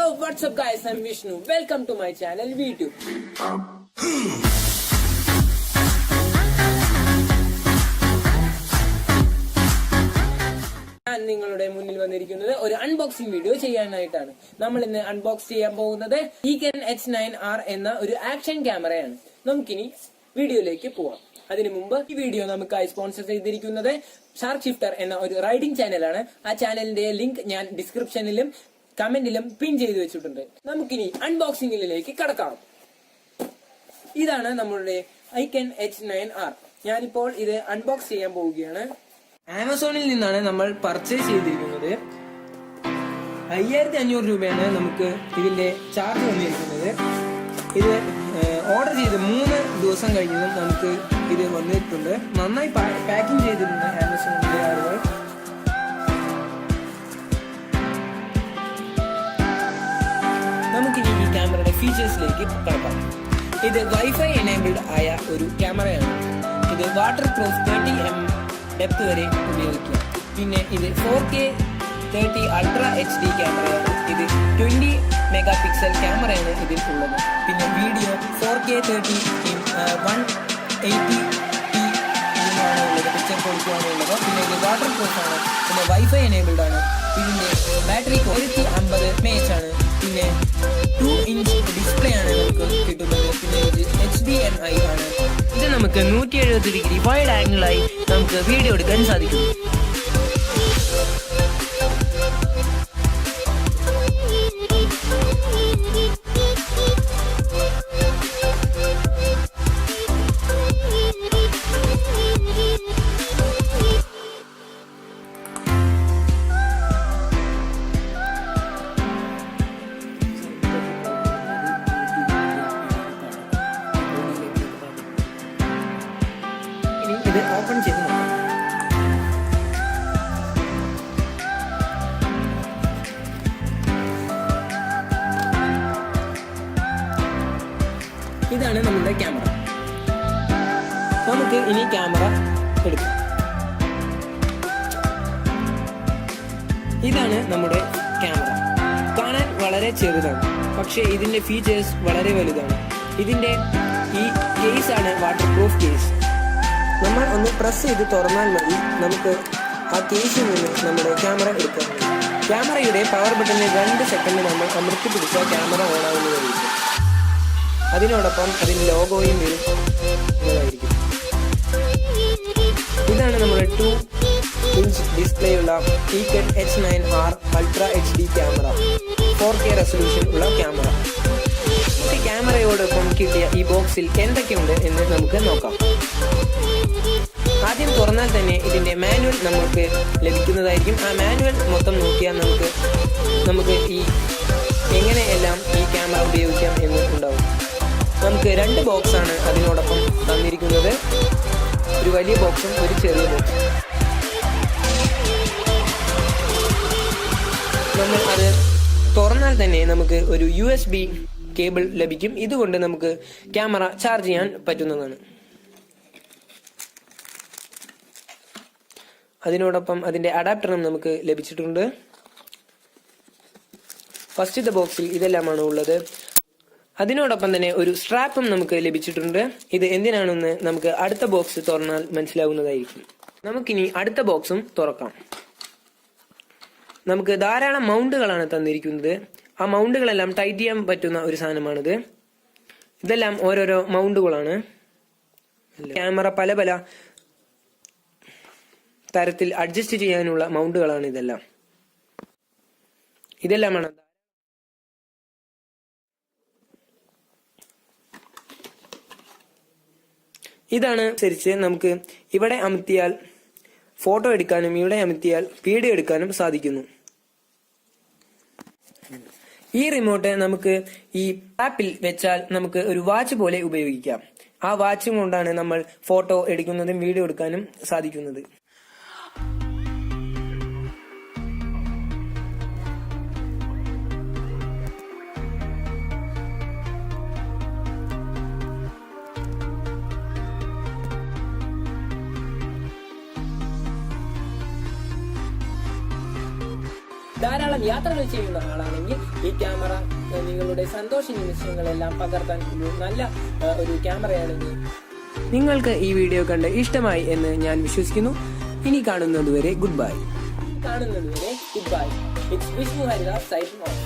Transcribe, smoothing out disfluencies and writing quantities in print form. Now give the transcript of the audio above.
Hello, what's up guys? I'm Vishnu. Welcome to my channel V2. ഞാൻ നിങ്ങളുടെ മുന്നിൽ വന്നിരിക്കുന്നത് ഒരു അൺബോക്സിംഗ് വീഡിയോ ചെയ്യാനായിട്ടാണ്. നമ്മൾ ഇന്ന് അൺബോക്സ് ചെയ്യാൻ പോകുന്നത് Eken H9R എന്ന ഒരു ആക്ഷൻ ക്യാമറയാണ്. നമുക്കിനി വീഡിയോയിലേക്ക് പോവാം. അതിനു മുമ്പ് ഈ വീഡിയോ നമുക്കായി സ്പോൺസർ ചെയ്തിരിക്കുന്നത് ഷാർക്ക് ഷിഫ്റ്റർ എന്ന ഒരു റൈഡിംഗ് ചാനലാണ്. ആ ചാനലിന്റെ ലിങ്ക് ഞാൻ ഡിസ്ക്രിപ്ഷനിലും കമന്റിലും പിൻ ചെയ്തു വെച്ചിട്ടുണ്ട്. നമുക്കിനി അൺബോക്സിംഗിലേക്ക് കടക്കാം. ഇതാണ് നമ്മളുടെ Eken H9R. ഞാനിപ്പോൾ ഇത് അൺബോക്സ് ചെയ്യാൻ പോവുകയാണ്. ആമസോണിൽ നിന്നാണ് നമ്മൾ പർച്ചേസ് ചെയ്തിരിക്കുന്നത്. 5500 രൂപയാണ് നമുക്ക് ഇതിന്റെ ചാർജ് വന്നിരിക്കുന്നത്. ഇത് ഓർഡർ ചെയ്ത് 3 ദിവസം കഴിഞ്ഞതും നമുക്ക് ഇത് വന്നിട്ടുണ്ട്. നന്നായി പാക്കിംഗ് ചെയ്തിട്ടുണ്ട് ആമസോണിന്റെ ആളുകൾ. നമുക്കിനി ഈ ക്യാമറയുടെ ഫീച്ചേഴ്സിലേക്ക് കടക്കാം. ഇത് വൈഫൈ എനേബിൾഡ് ആയ ഒരു ക്യാമറയാണ്. ഇത് വാട്ടർ പ്രൂഫ് 30mm ഡെപ്ത് വരെ ഉപയോഗിക്കാം. പിന്നെ ഇത് 4K 30 അൾട്രാ HD ക്യാമറയാണ്. ഇത് 20 മെഗാ പിക്സൽ ക്യാമറയാണ് ഇതിൽ ഉള്ളത്. പിന്നെ വീഡിയോ 4K 30 180p ഇതിനാണ് ഉള്ളത്, പിക്ചർ ക്വാളിറ്റിയാണ് ഉള്ളത്. പിന്നെ ഇത് വാട്ടർ പ്രൂഫ് ആണ്. പിന്നെ വൈഫൈ എനേബിൾഡ് ആണ്. ഇതിന്റെ ബാറ്ററി 150 mAh ആണ്. പിന്നെ 2-inch ഡിസ്പ്ലേ ആണ് നമുക്ക് കിട്ടുന്നത്. പിന്നെ ഇത് HDMI ആണ്. ഇത് നമുക്ക് 170 ഡിഗ്രി വൈഡ് ആംഗിളായി നമുക്ക് വീഡിയോ എടുക്കാൻ സാധിക്കും. ഇത് ഓപ്പൺ ചെയ്ത് നോക്കാം. ഇതാണ് നമ്മുടെ ക്യാമറ. നമുക്ക് ഇനി ക്യാമറ എടുക്കാം. ഇതാണ് നമ്മുടെ ക്യാമറ. കാണാൻ വളരെ ചെറുതാണ്, പക്ഷേ ഇതിന്റെ ഫീച്ചേഴ്സ് വളരെ വലുതാണ്. ഇതിന്റെ ഈ കേസാണ് വാട്ടർ പ്രൂഫ് കേസ്. നമ്മൾ ഒന്ന് പ്രസ് ചെയ്ത് തുറന്നാൽ മതി നമുക്ക് ആ കേസിൽ നിന്ന് നമ്മുടെ ക്യാമറ എടുക്കാം. ക്യാമറയുടെ പവർ ബട്ടണിൽ 2 സെക്കൻഡ് നമ്മൾ അമർത്തി പിടിച്ചാൽ ക്യാമറ ഓൺ ആവുന്നതായിരിക്കും. അതിനോടൊപ്പം അതിന് ലോഗോയും വരുന്നതായിരിക്കും. ഇതാണ് നമ്മുടെ 2-inch ഡിസ്പ്ലേ ഉള്ള Eken H9R ultra HD camera. 4K resolution ഉള്ള ക്യാമറ. ക്യാമറയോടൊപ്പം കിട്ടിയ ഈ ബോക്സിൽ എന്തൊക്കെയുണ്ട് എന്ന് നമുക്ക് നോക്കാം. ആദ്യം തുറന്നാൽ തന്നെ ഇതിന്റെ മാനുവൽ നമുക്ക് ലഭിക്കുന്നതായിരിക്കും. ആ മാനുവൽ മൊത്തം നോക്കിയാൽ നമുക്ക് ഈ എങ്ങനെയെല്ലാം ഈ ക്യാമറ ഉപയോഗിക്കാം എന്ന് ഉണ്ടാവും. നമുക്ക് 2 ബോക്സാണ് അതിനോടൊപ്പം തന്നിരിക്കുന്നത്. ഒരു വലിയ ബോക്സും ഒരു ചെറിയ ബോക്സും. നമ്മൾ അത് തുറന്നാൽ തന്നെ നമുക്ക് ഒരു USB കേബിൾ ലഭിക്കും. ഇതുകൊണ്ട് നമുക്ക് ക്യാമറ ചാർജ് ചെയ്യാൻ പറ്റുന്നതാണ്. അതിനോടൊപ്പം അതിന്റെ അഡാപ്റ്ററും നമുക്ക് ലഭിച്ചിട്ടുണ്ട്. ഫസ്റ്റത്തെ ബോക്സിൽ ഇതെല്ലാമാണ് ഉള്ളത്. അതിനോടൊപ്പം തന്നെ ഒരു സ്ട്രാപ്പും നമുക്ക് ലഭിച്ചിട്ടുണ്ട്. ഇത് എന്തിനാണെന്ന് നമുക്ക് അടുത്ത ബോക്സ് തുറന്നാൽ മനസ്സിലാവുന്നതായിരിക്കും. നമുക്കിനി അടുത്ത ബോക്സും തുറക്കാം. നമുക്ക് ധാരാളം മൗണ്ടുകളാണ് തന്നിരിക്കുന്നത്. ആ മൗണ്ടുകളെല്ലാം ടൈറ്റ് ചെയ്യാൻ പറ്റുന്ന ഒരു സാധനമാണിത്. ഇതെല്ലാം ഓരോരോ മൗണ്ടുകളാണ്. ക്യാമറ പല പല തരത്തിൽ അഡ്ജസ്റ്റ് ചെയ്യാനുള്ള മൗണ്ടുകളാണ് ഇതെല്ലാമാണ്. ഇതാണ് അനുസരിച്ച് നമുക്ക് ഇവിടെ അമർത്തിയാൽ ഫോട്ടോ എടുക്കാനും ഇവിടെ അമർത്തിയാൽ വീഡിയോ എടുക്കാനും സാധിക്കുന്നു. ഈ റിമോട്ട് നമുക്ക് ഈ ആപ്പിൽ വെച്ചാൽ നമുക്ക് ഒരു വാച്ച് പോലെ ഉപയോഗിക്കാം. ആ വാച്ചും കൊണ്ടാണ് നമ്മൾ ഫോട്ടോ എടുക്കുന്നതും വീഡിയോ എടുക്കാനും സാധിക്കുന്നത്. ധാരാളം യാത്രകൾ ചെയ്യുന്ന ആളാണെങ്കിൽ ഈ ക്യാമറ നിങ്ങളുടെ സന്തോഷ നിമിഷങ്ങളെല്ലാം പകർത്താൻ നല്ല ഒരു ക്യാമറയാണെങ്കിൽ നിങ്ങൾക്ക് ഈ വീഡിയോ കണ്ട് ഇഷ്ടമായി എന്ന് ഞാൻ വിശ്വസിക്കുന്നു. ഇനി കാണുന്നതുവരെ goodbye. It's Vishnu Haridas signing of.